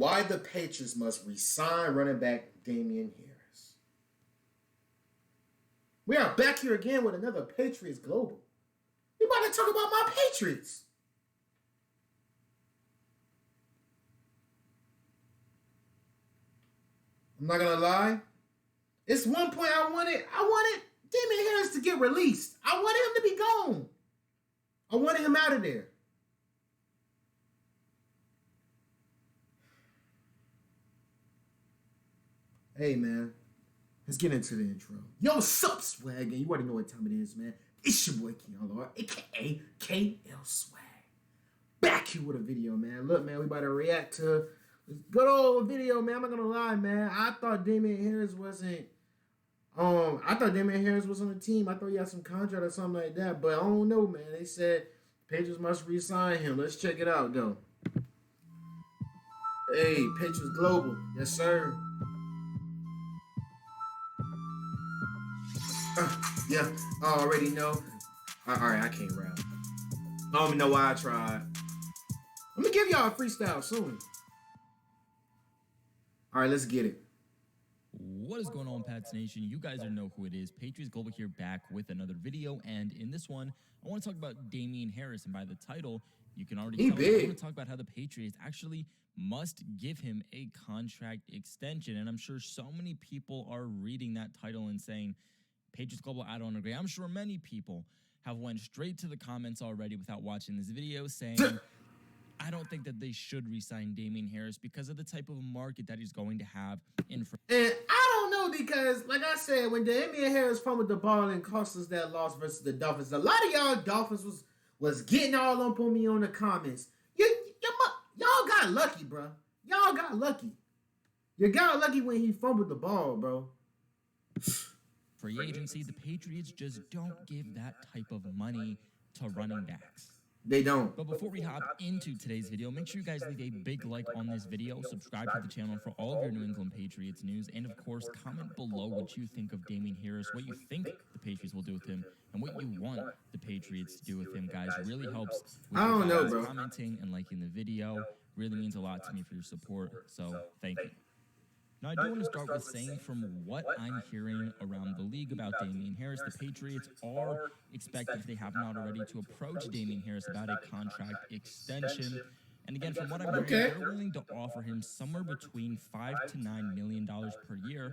Why the Patriots must resign running back Damien Harris. We are back here again with another Patriots Global. We about to talk about my Patriots. I'm not gonna lie. It's one point I wanted Damien Harris to get released. I wanted him to be gone. I wanted him out of there. Hey, man. Let's get into the intro. Yo, what's up, Swag? And you already know what time it is, man. It's your boy, KLR, a.k.a. KL Swag. Back here with a video, man. Look, man, we about to react to this good old video, man. I'm not gonna lie, man. I thought Damien Harris wasn't... I thought Damien Harris was on the team. I thought he had some contract or something like that. But I don't know, man. They said Patriots must re-sign him. Let's check it out, though. Hey, Patriots Global. Yes, sir. Yeah, I already know. Alright, I can't rap. I don't even know why I tried. I'm gonna give y'all a freestyle soon. Alright, let's get it. What is going on, Pats Nation? You guys know who it is. Patriots Global here, back with another video, and in this one, I want to talk about Damien Harris, and by the title, you can already tell I want to talk about how the Patriots actually must give him a contract extension, and I'm sure so many people are reading that title and saying, Patriots Global, I don't agree. I'm sure many people have went straight to the comments already without watching this video saying, I don't think that they should re-sign Damien Harris because of the type of market that he's going to have in front. And I don't know because, like I said, when Damien Harris fumbled the ball and cost us that loss versus the Dolphins, a lot of y'all Dolphins was getting all up on me on the comments. Y'all got lucky, bro. Y'all got lucky. You got lucky when he fumbled the ball, bro. Free agency, the Patriots just don't give that type of money to running backs. They don't. But before we hop into today's video, make sure you guys leave a big like on this video, subscribe to the channel for all of your New England Patriots news, and of course, comment below what you think of Damien Harris, what you think the Patriots will do with him, and what you want the Patriots to do with him, guys. Really helps with I don't know, bro. Commenting and liking the video. Really means a lot to me for your support, so thank you. Now, I do want to start with saying from what I'm hearing around the league about Damien Harris, the Patriots are expected, if they have not already, to approach Damien Harris about a contract extension. And again, from what I'm hearing, they're willing to offer him somewhere between $5 to $9 million per year.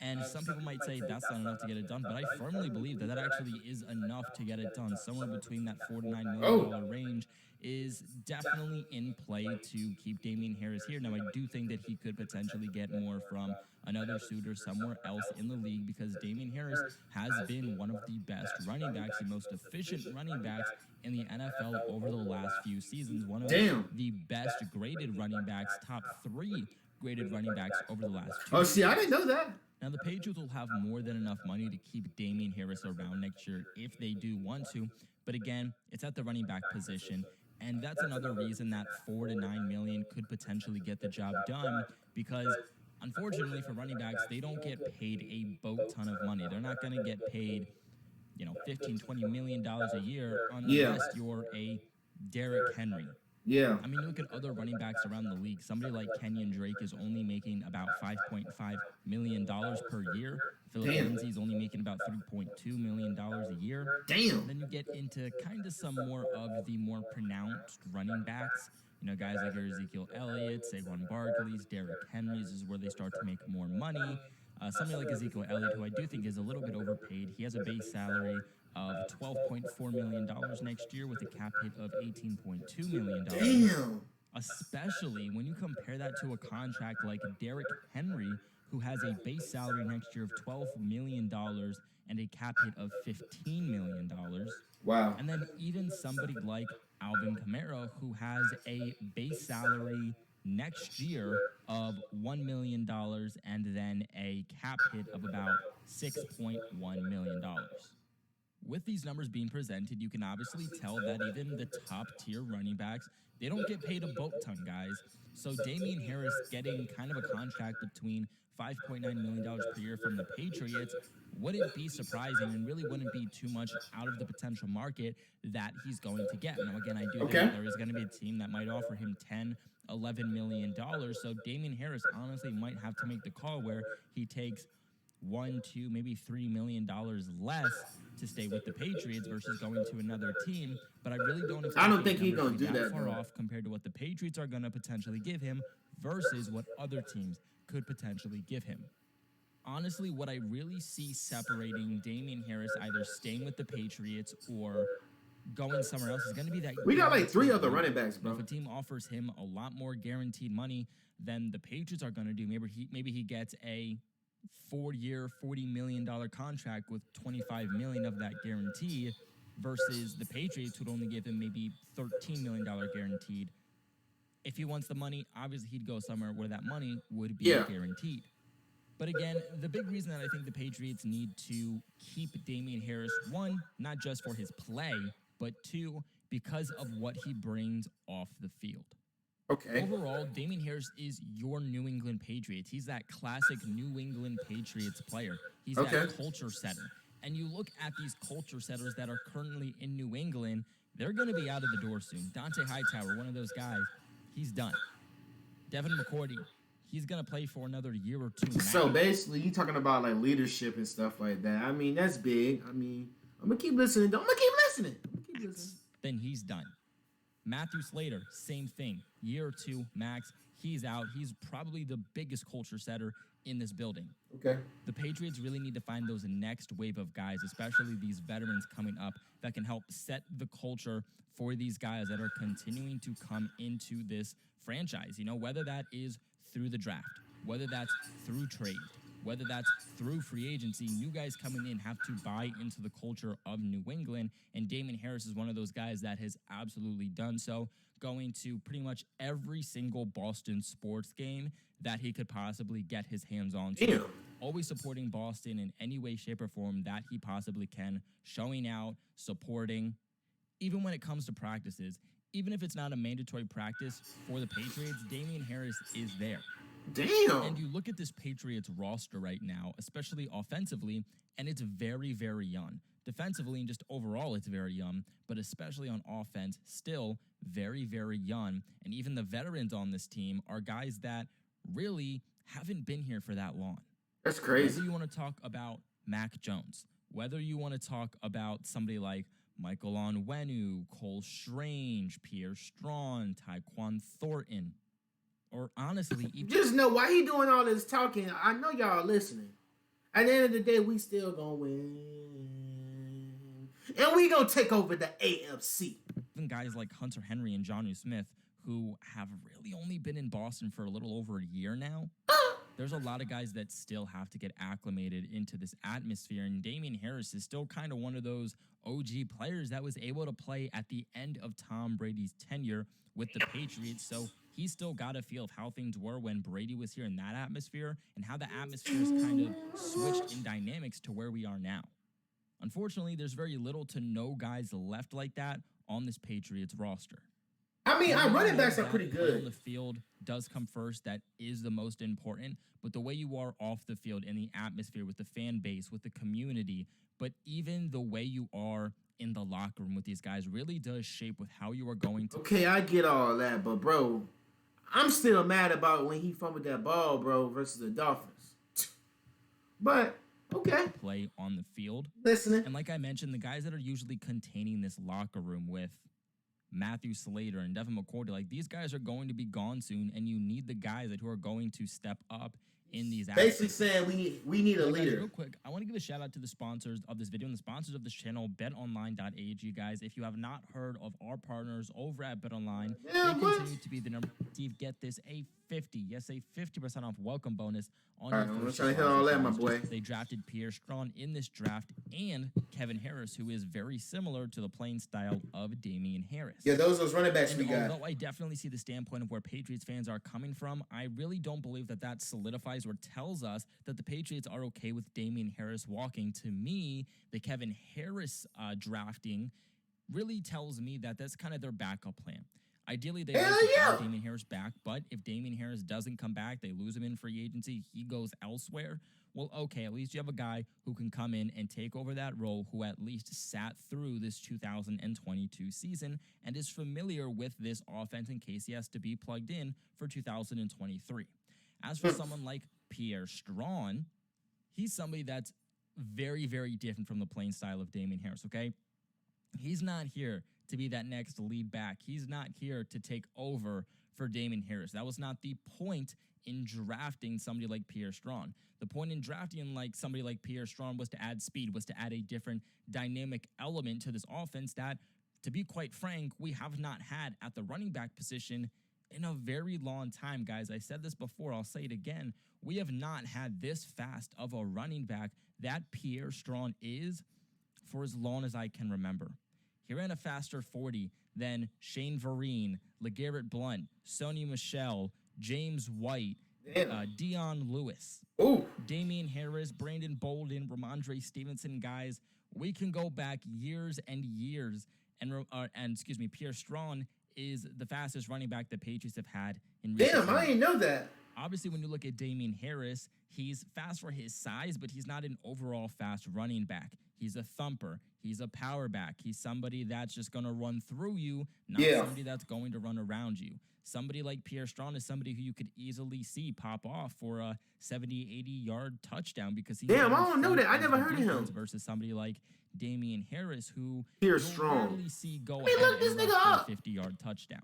And some people might say that's not enough to get it done, but I firmly believe that that actually is enough to get it done. Somewhere between that $4 to $9 million range is definitely in play to keep Damien Harris here. Now, I do think that he could potentially get more from another suitor somewhere else in the league because Damien Harris has been one of the best running backs, the most efficient running backs in the NFL over the last few seasons. One of the best graded running backs, top 3 graded running backs over the last 2 years. See, I didn't know that. Now, the Patriots will have more than enough money to keep Damien Harris around next year if they do want to. But again, it's at the running back position. And that's another reason that $4 to $9 million could potentially get the job done because, unfortunately, for running backs, they don't get paid a boat ton of money. They're not going to get paid, $15, $20 million a year unless you're a Derrick Henry. Yeah. I mean, look at other running backs around the league. Somebody like Kenyon Drake is only making about $5.5 million per year. Philip Lindsay's only making about $3.2 million a year. Damn. Then you get into kind of some more of the more pronounced running backs. Guys like Ezekiel Elliott, Saquon Barkley's, Derrick Henry's is where they start to make more money. Somebody like Ezekiel Elliott, who I do think is a little bit overpaid. He has a base salary of $12.4 million next year with a cap hit of $18.2 million. Damn. Especially when you compare that to a contract like Derrick Henry, who has a base salary next year of $12 million and a cap hit of $15 million. Wow. And then even somebody like Alvin Kamara, who has a base salary next year of $1 million and then a cap hit of about $6.1 million. With these numbers being presented, you can obviously tell that even the top-tier running backs, they don't get paid a boat ton, guys. So Damien Harris getting kind of a contract between $5.9 million per year from the Patriots wouldn't be surprising and really wouldn't be too much out of the potential market that he's going to get. Now, again, I do think that there is going to be a team that might offer him $10, $11 million. So Damien Harris honestly might have to make the call where he takes $1, $2, maybe $3 million less to stay with the Patriots versus going to another team. But I really don't expect I don't think he's gonna do that far though. off compared to what the Patriots are going to potentially give him versus what other teams could potentially give him. Honestly, what I really see separating Damien Harris either staying with the Patriots or going somewhere else is going to be that we got like 3 other running backs, bro. If a team offers him a lot more guaranteed money than the Patriots are going to do, maybe he gets a 4-year, $40 million contract with $25 million of that guaranteed versus the Patriots would only give him maybe $13 million guaranteed. If he wants the money, obviously he'd go somewhere where that money would be guaranteed. But again, the big reason that I think the Patriots need to keep Damien Harris, 1, not just for his play, but 2, because of what he brings off the field. Okay. Overall, Damien Harris is your New England Patriots. He's that classic New England Patriots player. He's that culture setter. And you look at these culture setters that are currently in New England, they're going to be out of the door soon. Dante Hightower, one of those guys, he's done. Devin McCourty, he's going to play for another year or 2 max. So basically, you talking about like leadership and stuff like that. I mean, that's big. I mean, I'm going to keep listening. Then he's done. Matthew Slater, same thing. Year or 2 max. He's out. He's probably the biggest culture setter in this building. Okay. The Patriots really need to find those next wave of guys, especially these veterans coming up that can help set the culture for these guys that are continuing to come into this franchise. You know, whether that is through the draft, whether that's through trade, whether that's through free agency, new guys coming in have to buy into the culture of New England, and Damien Harris is one of those guys that has absolutely done so, going to pretty much every single Boston sports game that he could possibly get his hands on to. Always supporting Boston in any way, shape, or form that he possibly can, showing out, supporting, even when it comes to practices. Even if it's not a mandatory practice for the Patriots, Damien Harris is there. Damn. And you look at this Patriots roster right now, especially offensively, and it's very, very young. Defensively and just overall, it's very young, but especially on offense, still very, very young. And even the veterans on this team are guys that really haven't been here for that long. That's crazy. Whether you want to talk about Mac Jones, whether you want to talk about somebody like Michael Onwenu, Cole Strange, Pierre Strong, Tyquan Thornton, or honestly, even just know why he doing all this talking. I know y'all listening. At the end of the day, we still gonna win, and we gonna take over the AFC. Even guys like Hunter Henry and Jonnu Smith, who have really only been in Boston for a little over a year now. There's a lot of guys that still have to get acclimated into this atmosphere, and Damien Harris is still kind of one of those OG players that was able to play at the end of Tom Brady's tenure with the Patriots, so he's still got a feel of how things were when Brady was here in that atmosphere and how the atmosphere has kind of switched in dynamics to where we are now. Unfortunately, there's very little to no guys left like that on this Patriots roster. I mean, our running backs are pretty good. On the field does come first. That is the most important. But the way you are off the field in the atmosphere with the fan base, with the community, but even the way you are in the locker room with these guys really does shape with how you are going to. Okay, I get all that, but bro, I'm still mad about when he fumbled that ball, bro, versus the Dolphins. But okay, play on the field. Listening. And like I mentioned, the guys that are usually containing this locker room with Matthew Slater and Devin McCourty, like these guys are going to be gone soon, and you need the guys who are going to step up in these basically saying we need a leader. Guys, real quick, I want to give a shout out to the sponsors of this video and the sponsors of this channel, betonline.ag. Guys, if you have not heard of our partners over at BetOnline, they continue to be the number. Steve, get this, a 50% off welcome bonus on your I'm first trying to hit all that, my boy. They drafted Pierre Strong in this draft and Kevin Harris, who is very similar to the playing style of Damien Harris. Yeah, those running backs we got. Although I definitely see the standpoint of where Patriots fans are coming from, I really don't believe that solidifies or tells us that the Patriots are okay with Damien Harris walking. To me, the Kevin Harris drafting really tells me that that's kind of their backup plan. Ideally, they like to have Damien Harris back, but if Damien Harris doesn't come back, they lose him in free agency, he goes elsewhere. Well, okay, at least you have a guy who can come in and take over that role, who at least sat through this 2022 season and is familiar with this offense in case he has to be plugged in for 2023. As for someone like Pierre Strachan, he's somebody that's very, very different from the playing style of Damien Harris, okay? He's not here to be that next lead back. He's not here to take over for Damien Harris. That was not the point in drafting somebody like Pierre Strachan. The point in drafting like somebody like Pierre Strachan was to add speed, was to add a different dynamic element to this offense that, to be quite frank, we have not had at the running back position in a very long time, guys. I said this before, I'll say it again. We have not had this fast of a running back that Pierre Strachan is for as long as I can remember. He ran a faster 40 than Shane Vereen, LeGarrette Blount, Sony Michel, James White, Dion Lewis, Damien Harris, Brandon Bolden, Ramondre Stevenson. Guys, we can go back years and years, and Pierre Strachan is the fastest running back the Patriots have had in recent years. I didn't know that. Obviously, when you look at Damien Harris, he's fast for his size, but he's not an overall fast running back. He's a thumper. He's a power back. He's somebody that's just going to run through you, not somebody that's going to run around you. Somebody like Pierre Strachan is somebody who you could easily see pop off for a 70, 80-yard touchdown because he... I don't know that. I never heard of him. Versus somebody like Damien Harris, who Pierre Strachan rarely see go ahead and rush for a 50-yard touchdown.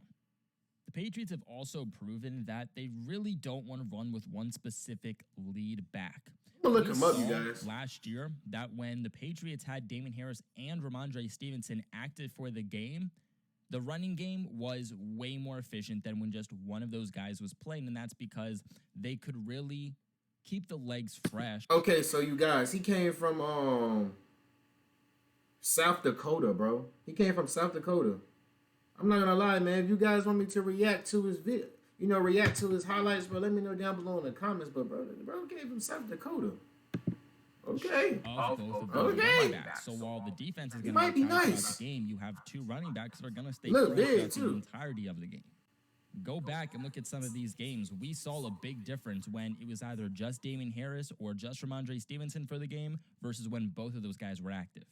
The Patriots have also proven that they really don't want to run with one specific lead back. Look him up, you guys. Last year, that when the Patriots had Damien Harris and Ramondre Stevenson active for the game, the running game was way more efficient than when just one of those guys was playing, and that's because they could really keep the legs fresh. Okay, so you guys, he came from South Dakota, bro. He came from South Dakota. I'm not gonna lie, man. If you guys want me to react to his video, react to his highlights, bro, let me know down below in the comments. But bro came from South Dakota. Okay. So while the defense is going to be nice the game, you have two running backs that are going to stay fresh the entirety of the game. Go back and look at some of these games. We saw a big difference when it was either just Damien Harris or just Ramondre Stevenson for the game versus when both of those guys were active.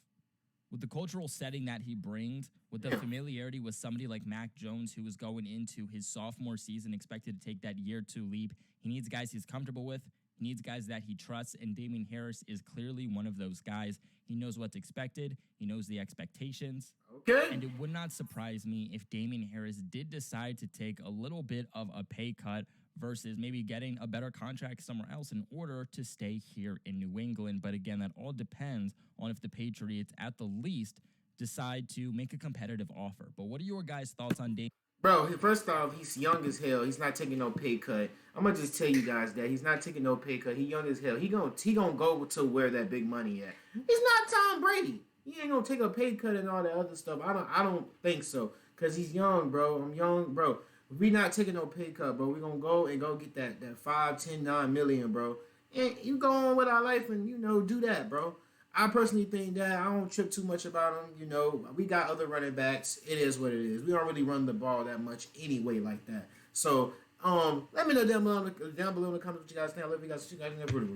With the cultural setting that he brings, with the familiarity with somebody like Mac Jones, who is going into his sophomore season expected to take that year 2 leap, he needs guys he's comfortable with. He needs guys that he trusts, and Damien Harris is clearly one of those guys. He knows what's expected. He knows the expectations. Okay. And it would not surprise me if Damien Harris did decide to take a little bit of a pay cut versus maybe getting a better contract somewhere else in order to stay here in New England. But again, that all depends on if the Patriots, at the least, decide to make a competitive offer. But what are your guys' thoughts on Damien? Bro, first off, he's young as hell. He's not taking no pay cut. I'm gonna just tell you guys that he's not taking no pay cut. He young as hell. He gonna go to where that big money at. He's not Tom Brady. He ain't gonna take a pay cut and all that other stuff. I don't think so. Cause he's young, bro. I'm young, bro. We not taking no pay cut, bro. We gonna go get that 5, 10, 9 million, bro. And you go on with our life and do that, bro. I personally think that I don't trip too much about him. We got other running backs. It is what it is. We don't really run the ball that much anyway like that. So, let me know down below in the comments what you guys think. I love you guys. See you guys never.